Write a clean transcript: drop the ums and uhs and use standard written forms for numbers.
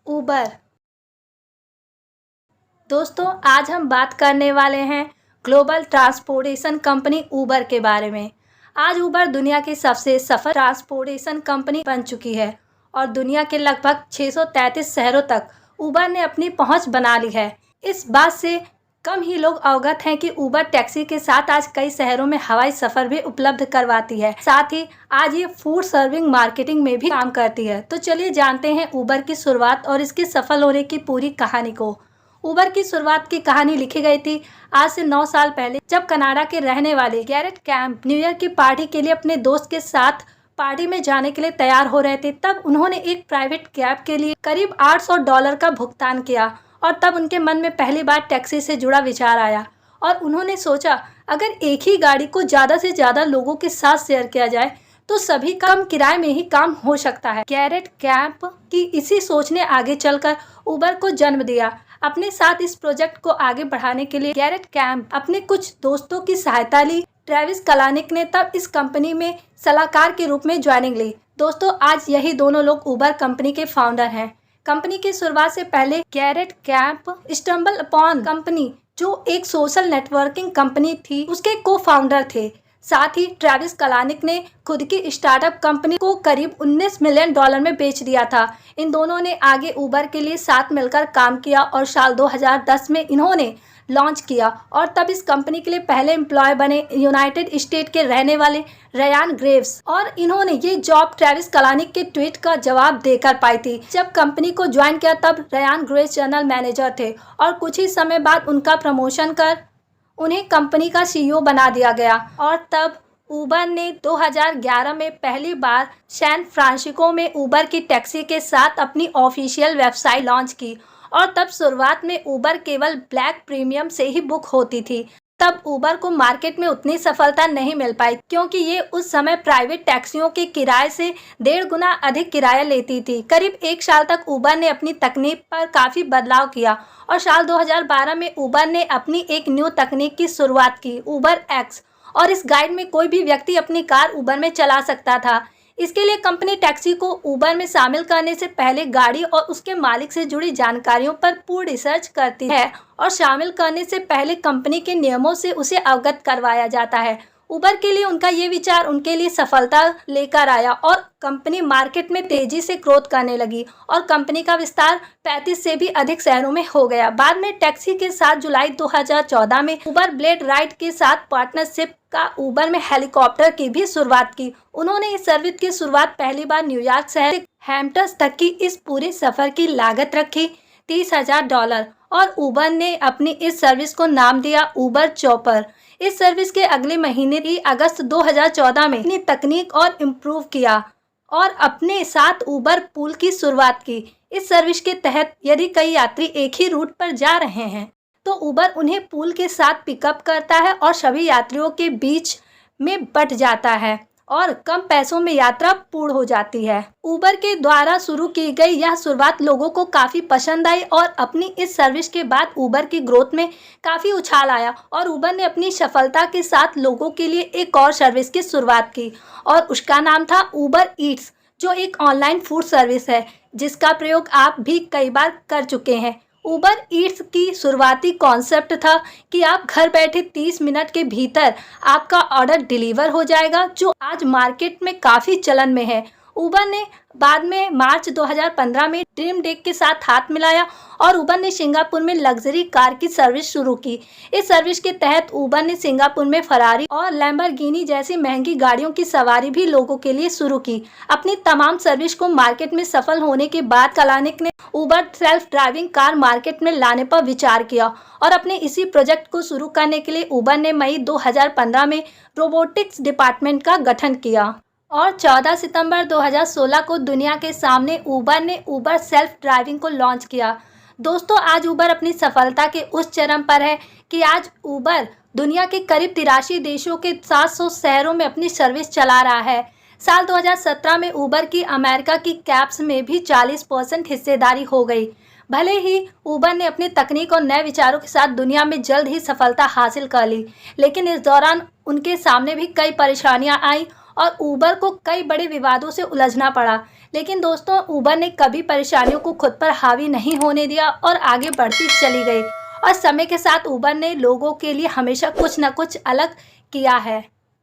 उबर। दोस्तों, आज हम बात करने वाले हैं ग्लोबल ट्रांसपोर्टेशन कंपनी उबर के बारे में। आज उबर दुनिया की सबसे सफल ट्रांसपोर्टेशन कंपनी बन चुकी है और दुनिया के लगभग 633 शहरों तक उबर ने अपनी पहुंच बना ली है। इस बात से कम ही लोग अवगत हैं कि उबर टैक्सी के साथ आज कई शहरों में हवाई सफर भी उपलब्ध करवाती है। साथ ही आज ये फूड सर्विंग मार्केटिंग में भी काम करती है। तो चलिए जानते हैं उबर की शुरुआत और इसके सफल होने की पूरी कहानी को। उबर की शुरुआत की कहानी लिखी गई थी आज से 9 साल पहले, जब कनाडा के रहने वाले गैरेट कैम्प न्यू ईयर की पार्टी के लिए अपने दोस्त के साथ पार्टी में जाने के लिए तैयार हो रहे थे। तब उन्होंने एक प्राइवेट कैब के लिए करीब $800 का भुगतान किया और तब उनके मन में पहली बार टैक्सी से जुड़ा विचार आया और उन्होंने सोचा, अगर एक ही गाड़ी को ज़्यादा से ज़्यादा लोगों के साथ शेयर किया जाए तो सभी कम किराए में ही काम हो सकता है। गैरेट कैम्प की इसी सोच ने आगे चलकर उबर को जन्म दिया। अपने साथ इस प्रोजेक्ट को आगे बढ़ाने के लिए गैरेट कैम्प अपने कुछ दोस्तों की सहायता ली। ट्रेविस कलानिक ने तब इस कंपनी में सलाहकार के रूप में ज्वाइनिंग ली। दोस्तों, आज यही दोनों लोग उबर कंपनी के फाउंडर हैं। कंपनी की शुरुआत से पहले Garrett camp stumble upon company, जो एक सोशल नेटवर्किंग कंपनी थी, उसके को फाउंडर थे। साथ ही ट्रेविस कलानिक ने खुद की स्टार्टअप कंपनी को करीब $19 मिलियन में बेच दिया था। इन दोनों ने आगे उबर के लिए साथ मिलकर काम किया और साल 2010 में इन्होंने लॉन्च किया और तब इस कंपनी के लिए पहले एम्प्लॉय बने यूनाइटेड स्टेट के रहने वाले रयान ग्रेव्स, और इन्होंने ये जॉब ट्रेविस कलानिक के ट्वीट का जवाब देकर पाई थी। जब कंपनी को ज्वाइन किया तब रयान ग्रेव्स जनरल मैनेजर थे और कुछ ही समय बाद उनका प्रमोशन कर उन्हें कंपनी का सीईओ बना दिया गया और तब उबर ने 2011 में पहली बार सैन फ्रांसिस्को में उबर की टैक्सी के साथ अपनी ऑफिशियल वेबसाइट लॉन्च की और तब शुरुआत में उबर केवल ब्लैक प्रीमियम से ही बुक होती थी। तब उबर को मार्केट में उतनी सफलता नहीं मिल पाई क्योंकि ये उस समय प्राइवेट टैक्सियों के किराए से 1.5 गुना अधिक किराया लेती थी। करीब 1 साल तक उबर ने अपनी तकनीक पर काफ़ी बदलाव किया और साल 2012 में उबर ने अपनी एक न्यू तकनीक की शुरुआत की, उबर एक्स, और इस गाइड में कोई भी व्यक्ति अपनी कार उबर में चला सकता था। इसके लिए कंपनी टैक्सी को उबर में शामिल करने से पहले गाड़ी और उसके मालिक से जुड़ी जानकारियों पर पूर्ण रिसर्च करती है और शामिल करने से पहले कंपनी के नियमों से उसे अवगत करवाया जाता है। उबर के लिए उनका ये विचार उनके लिए सफलता लेकर आया और कंपनी मार्केट में तेजी से ग्रोथ करने लगी और कंपनी का विस्तार 35 से भी अधिक शहरों में हो गया। बाद में टैक्सी के साथ जुलाई 2014 में उबर ब्लेड राइड के साथ पार्टनरशिप का उबर में हेलीकॉप्टर की भी शुरुआत की। उन्होंने इस सर्विस की शुरुआत पहली बार न्यूयॉर्क शहर से हैम्पटन तक की इस पूरे सफर की लागत रखी $30,000 और उबर ने अपनी इस सर्विस को नाम दिया उबर चॉपर। इस सर्विस के अगले महीने की अगस्त 2014 में अपनी तकनीक और इम्प्रूव किया और अपने साथ उबर पूल की शुरुआत की। इस सर्विस के तहत यदि कई यात्री एक ही रूट पर जा रहे हैं तो उबर उन्हें पूल के साथ पिकअप करता है और सभी यात्रियों के बीच में बंट जाता है और कम पैसों में यात्रा पूर्ण हो जाती है। उबर के द्वारा शुरू की गई यह शुरुआत लोगों को काफ़ी पसंद आई और अपनी इस सर्विस के बाद उबर की ग्रोथ में काफ़ी उछाल आया और उबर ने अपनी सफलता के साथ लोगों के लिए एक और सर्विस की शुरुआत की और उसका नाम था उबर ईट्स, जो एक ऑनलाइन फूड सर्विस है जिसका प्रयोग आप भी कई बार कर चुके हैं। उबर ईट्स की शुरुआती कॉन्सेप्ट था कि आप घर बैठे 30 मिनट के भीतर आपका ऑर्डर डिलीवर हो जाएगा, जो आज मार्केट में काफ़ी चलन में है। उबर ने बाद में मार्च 2015 में ड्रीम डेक के साथ हाथ मिलाया और उबर ने सिंगापुर में लग्जरी कार की सर्विस शुरू की। इस सर्विस के तहत उबर ने सिंगापुर में फरारी और लैम्बोर्गिनी जैसी महंगी गाड़ियों की सवारी भी लोगों के लिए शुरू की। अपनी तमाम सर्विस को मार्केट में सफल होने के बाद कलानिक ने उबर सेल्फ ड्राइविंग कार मार्केट में लाने पर विचार किया और अपने इसी प्रोजेक्ट को शुरू करने के लिए उबर ने मई 2015 में रोबोटिक्स डिपार्टमेंट का गठन किया और 14 सितंबर 2016 को दुनिया के सामने उबर ने उबर सेल्फ ड्राइविंग को लॉन्च किया। दोस्तों, आज उबर अपनी सफलता के उस चरम पर है कि आज उबर दुनिया के करीब 83 देशों के 700 शहरों में अपनी सर्विस चला रहा है। साल 2017 में उबर की अमेरिका की कैब्स में भी 40% हिस्सेदारी हो गई। भले ही उबर ने अपनी तकनीक और नए विचारों के साथ दुनिया में जल्द ही सफलता हासिल कर ली, लेकिन इस दौरान उनके सामने भी कई परेशानियां आई और ऊबर को कई बड़े विवादों से उलझना पड़ा। लेकिन दोस्तों, ऊबर ने कभी परेशानियों को खुद पर हावी नहीं होने दिया और आगे बढ़ती चली गई। और समय के साथ ऊबर ने लोगों के लिए हमेशा कुछ न कुछ अलग किया है।